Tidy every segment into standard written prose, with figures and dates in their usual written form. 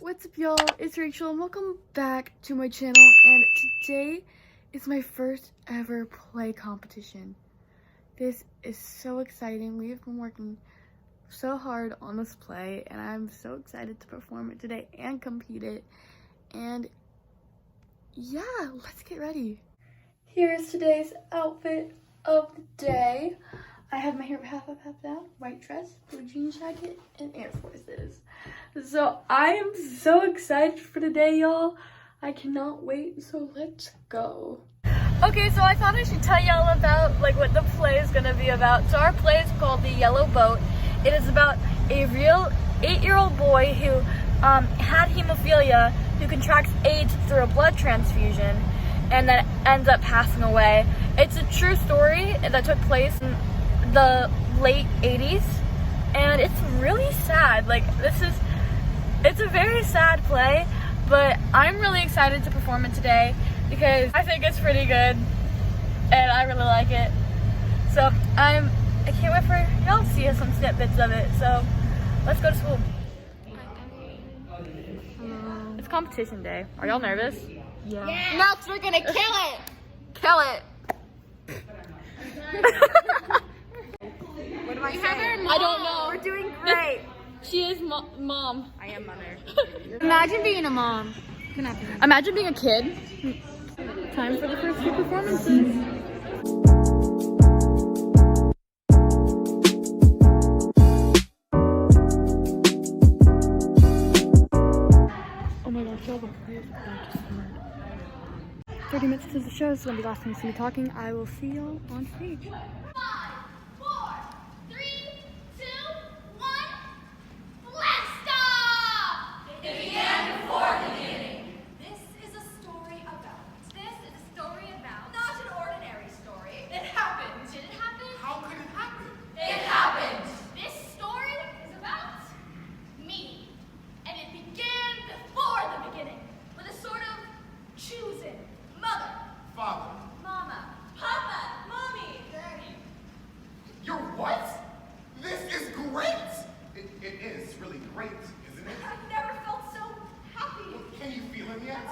What's up, y'all? It's Rachel and welcome back to my channel, and today is my first ever play competition. This is so exciting. We have been working so hard on this play and I'm so excited to perform it today and compete it. And yeah, let's get ready. Here's today's outfit of the day. I have my hair half up, half down, white dress, blue jean jacket, and Air Forces. So I am so excited for today, y'all. I cannot wait, so let's go. Okay, so I thought I should tell y'all about what the play is gonna be about. So our play is called The Yellow Boat. It is about a real 8-year-old boy who had hemophilia, who contracts AIDS through a blood transfusion, and then ends up passing away. It's a true story that took place in the late 80s, and it's really sad. It's a very sad play, but I'm really excited to perform it today because I think it's pretty good and I really like it. So I can't wait for y'all to see some snippets of it. So let's go to school. It's competition day. Are y'all nervous? Yeah. Nuts, we're gonna kill it! Kill it! What am I saying? I don't know. We're doing great. She is mom. I am mother. Imagine being a mom. Imagine being a kid. Time for the first few performances. Oh my gosh, y'all, the play is about to start. 30 minutes to the show is gonna be the last time you see me talking. I will see y'all on stage. 5, 4, 3, 2, 1, blast off! It began before the beginning. This is a story about. Not an ordinary story. It happened. Did it happen? How could it happen? It happened. This story is about me. And it began before the beginning with a sort of choosing mother, Father. mama, papa, mommy, daddy. You're what? This is great! It is really great, isn't it? I've never felt so happy. Can you feel him yet?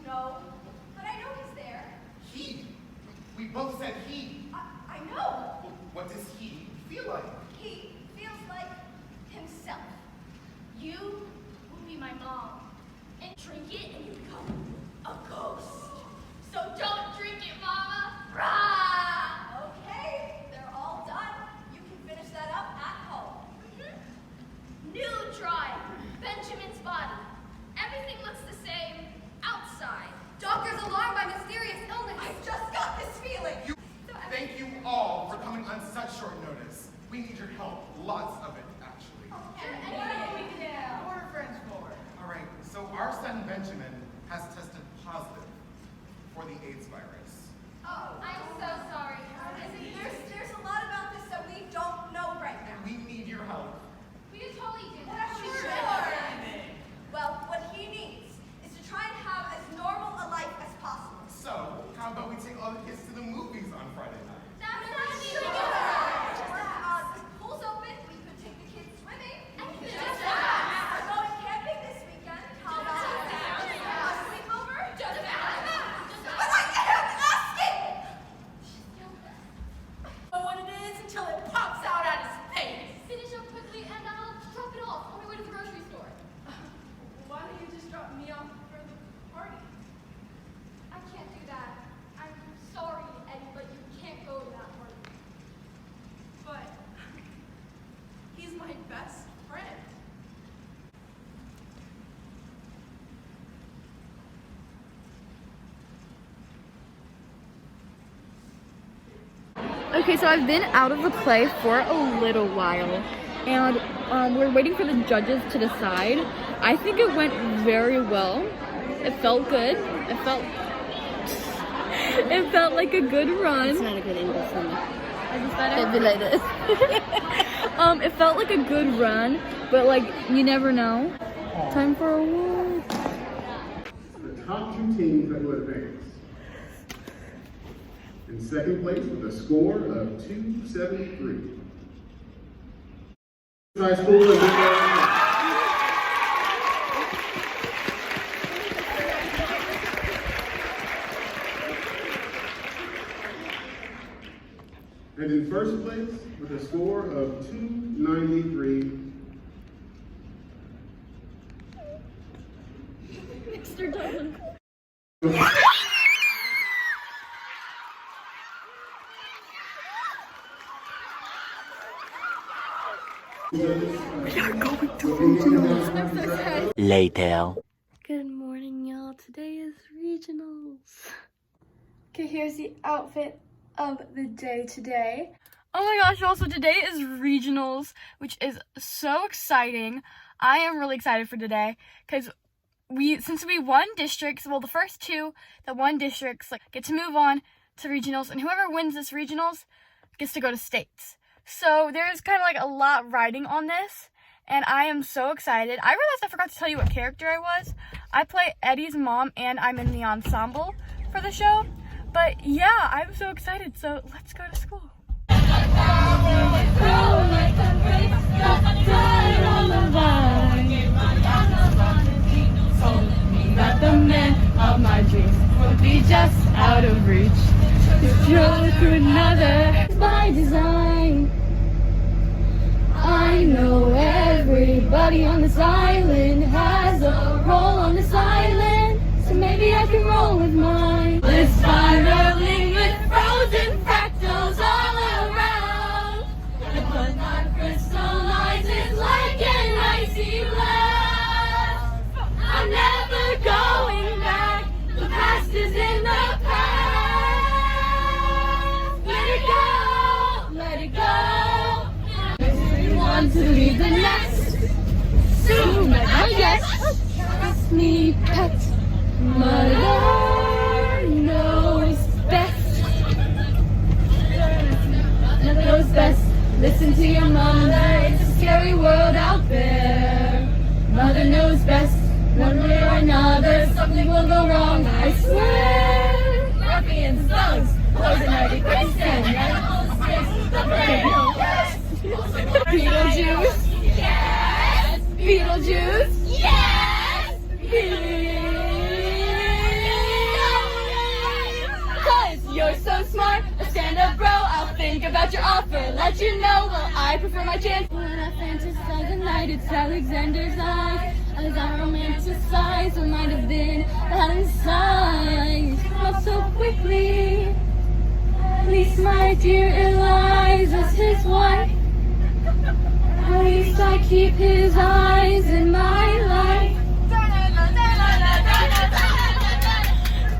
No, but I know he's there. He. We both said he. I know. Well, what does he feel like? He feels like himself. You will be my mom. And drink it and you become a ghost. So don't drink it, mama. Rah! Okay, they're all done. You can finish that up at home. New drawing. Benjamin's body. Everything looks the same outside. Doctor's alarmed by mysterious illness. I just got this feeling. Thank you all for coming on such short notice. We need your help. Lots of it, actually. We're friends for. All right, so our son Benjamin has tested positive for the AIDS virus. Oh, I'm so sorry. There's a lot about this that we don't know right now. We need your help. We could totally do that. Sure. Well, what he needs is to try and have as normal a life as possible. So, how about we take all the kids to the movies on Friday night? That's the pool's open. We could take the kids swimming. We're going camping this weekend. How about a sleepover? But I am asking! Know what it is until it pops out at his face. Finish up quickly and I'll drop it off on my way to the grocery store. Why don't you just drop me off for the party? I can't do that. I'm sorry, Eddie, but you can't go to that party. But he's my best friend. Okay, so I've been out of the play for a little while, and we're waiting for the judges to decide. I think it went very well. It felt good. It felt like a good run. It's not a good angle for me. Is this better? It'd be like this. It felt like a good run, but you never know. Time for awards. The top two teams that will advance. In second place with a score of 273. High School and score of 293. Mr. Dolan. We are going to regionals. I'm so sad. Later. Good morning, y'all. Today is regionals. Okay, here's the outfit of the day today. Oh my gosh, y'all, so today is regionals, which is so exciting. I am really excited for today because since we won districts, well, the first two that won districts get to move on to regionals, and whoever wins this regionals gets to go to states. So there's kind of a lot riding on this, and I am so excited. I realized I forgot to tell you what character I was. I play Eddie's mom, and I'm in the ensemble for the show. But yeah, I'm so excited, so let's go to school. That the man of my dreams would be just out of reach. It's drove to another by design. I know everybody on this island has a role on this island, so maybe I can roll with mine. We're spiraling with frozen fractals all around, and when that crystallizes like an icy blast, I'm never going back. The past is in the past. Let it go, let it go. Want to leave the nest soon, I guess. Trust me, pet. Mother knows best. Knows best. Listen to your mother. It's a scary world out there. Mother knows best. One way or another, something will go wrong, I swear. Ruffians, thugs, poison ivy, quicksand, animals, snakes, the brain. Beetlejuice, yes. Beetlejuice, yes. Cause you're so smart, a stand-up bro. I'll think about your offer, let you know. Well, I prefer my chance. When I fantasize the night, it's Alexander's eyes. As I romanticize, it might have been that inside. Not so quickly. At least my dear Eliza's his wife. At least I keep his eyes in my life.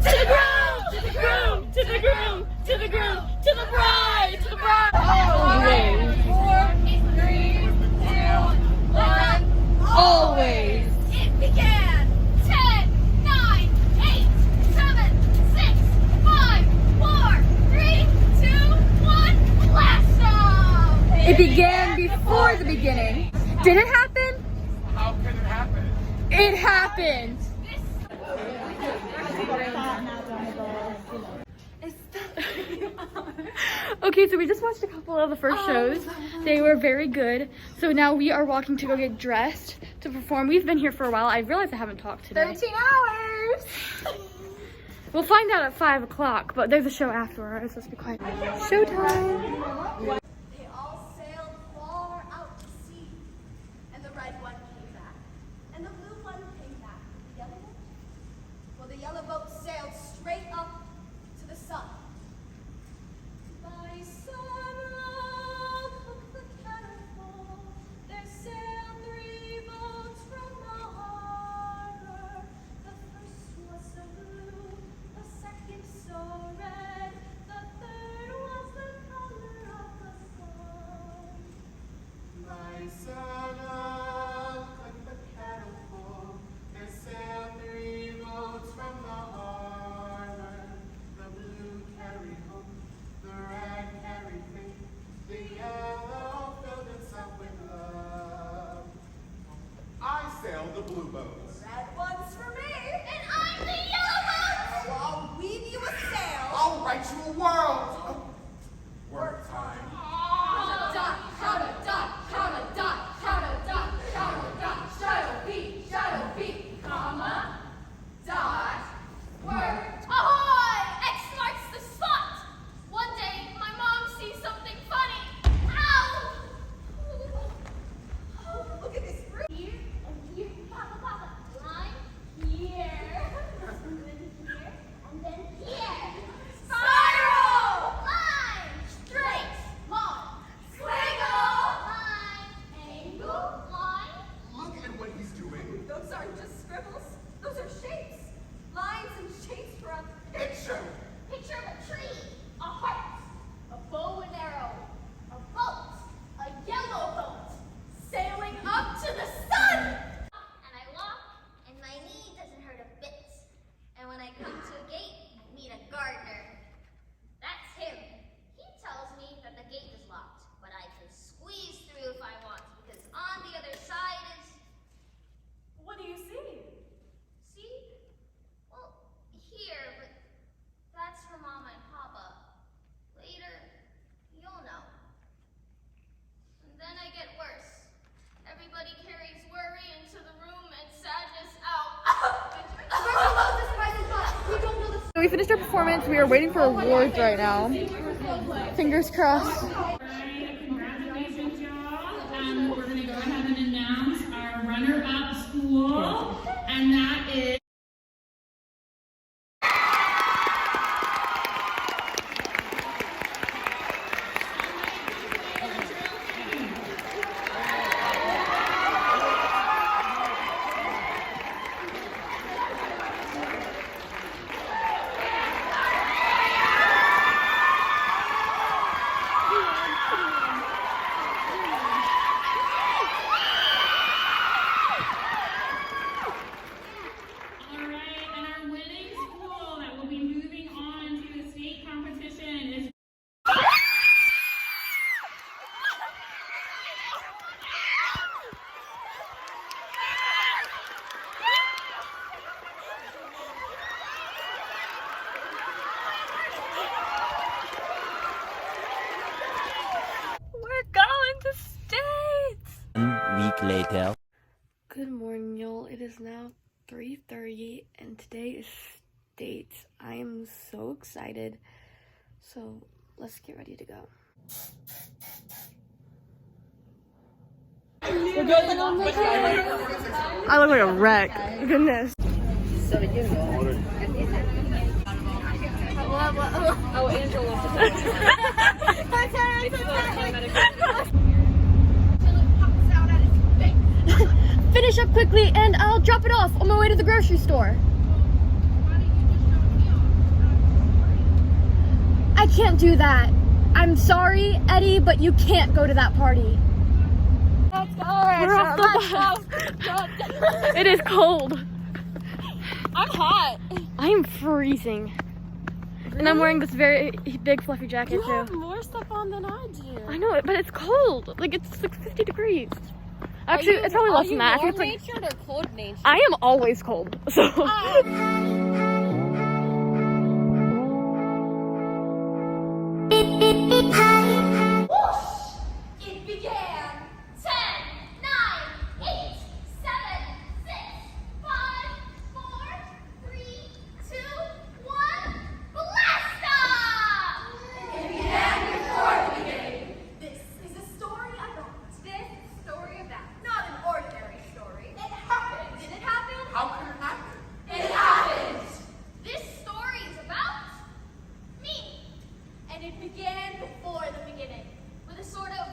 To the groom, to the groom, to the groom, to the groom, to the bride, to the bride. Always. 4, 3, 2, 1. Always. It began. 10, 9, 8, 7, 6, 5, 4, 3, 2, 1. Blast off! It began before the beginning. Did it happen? How can it happen? It happened. Okay, so we just watched a couple of the first shows. They were very good. So now we are walking to go get dressed to perform. We've been here for a while. I realize I haven't talked today. 13 hours. We'll find out at 5 o'clock, but there's a show afterwards. Let's be quiet. Showtime. They all sailed far out to sea, and the red one came back, and the blue one came back. The yellow one? Well, the yellow boat sailed straight up to the sun. By sunrise of the cattle, there sailed 3 boats from the harbor. The first was so blue, the second so red, the third was the color of the sun. My son, like the cattle full, there sailed 3 boats from the harbor. The blue carried hope, the red carried faith, the yellow filled itself with love. I sailed the blue boats. Red one's for me, and I'm the yellow boat. Oh, I'll weave you a sail. I'll write you a world. Work time. Ahoy! X marks the spot. One day, my mom sees something funny. Ow! We finished our performance. We are waiting for awards right now. Fingers crossed. Congratulations, y'all. We're going to go ahead and announce our runner-up school, and that is Later. Good morning, y'all. It is now 3:30 and today is states. I am so excited. So let's get ready to go. We're going on the I look like a wreck. Goodness. Oh, Angela. Finish up quickly and I'll drop it off on my way to the grocery store. I can't do that. I'm sorry, Eddie, but you can't go to that party. Let's go. We're off the bus. It is cold. I'm hot. I'm freezing. Really? And I'm wearing this very big fluffy jacket You too. have more stuff on than I do. I know it, but it's cold. Like it's like 50 degrees. Actually, it's probably less than that. Are you I warm think it's like, natured or cold natured? I am always cold. So. Whoosh! It began. 10, 9, 8, 7, 6, 5, 4, 3, 2, 1. Blast off! It began before the beginning. This is a story about this story about not an ordinary story. It happened. Did it happen? How could it happen? It happened. This story is about me. And it began before the beginning with a sort of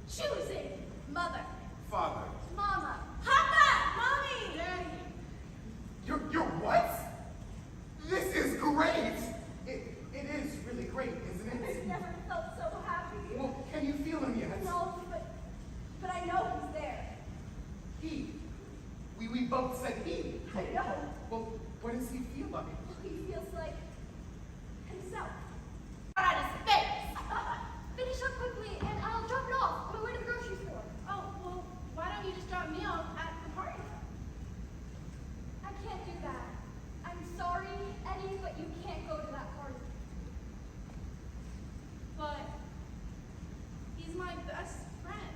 choosing mother, Father. mama, papa, mommy, daddy. You're what? This is great. It is really great, isn't I've it? never felt so happy. Well, can you feel him yet? No, but I know he's there. He. We both said he. I know. Well, what does he feel like? He feels like himself. Out of his face. Finish up quickly and I'll drop it off on my way to the grocery store. Oh, well, why don't you just drop me off at the party? I can't do that. I'm sorry, Eddie, but you can't go to that party. But he's my best friend.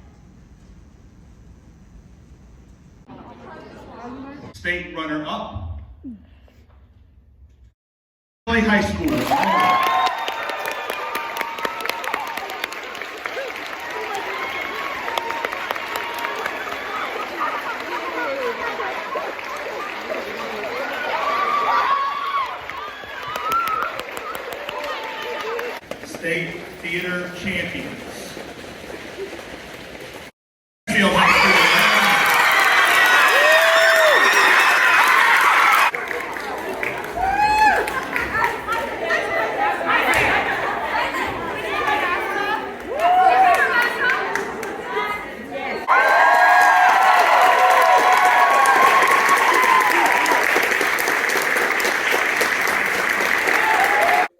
State runner-up. High School. State theater champions.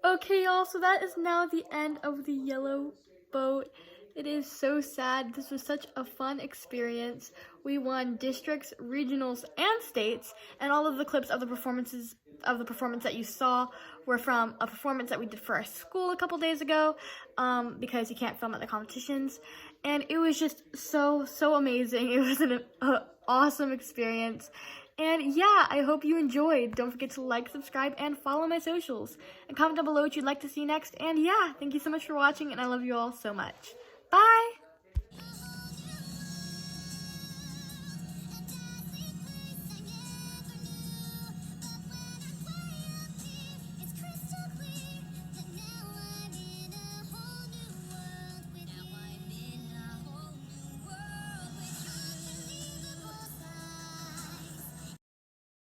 Okay, y'all, so that is now the end of the yellow boat. It is so sad. This was such a fun experience. We won districts, regionals, and states, and all of the clips of the performance that you saw were from a performance that we did for our school a couple days ago, because you can't film at the competitions, and it was just so amazing. It was an awesome experience, And yeah, I hope you enjoyed. Don't forget to like, subscribe, and follow my socials. And comment down below what you'd like to see next. And yeah, thank you so much for watching, and I love you all so much. Bye!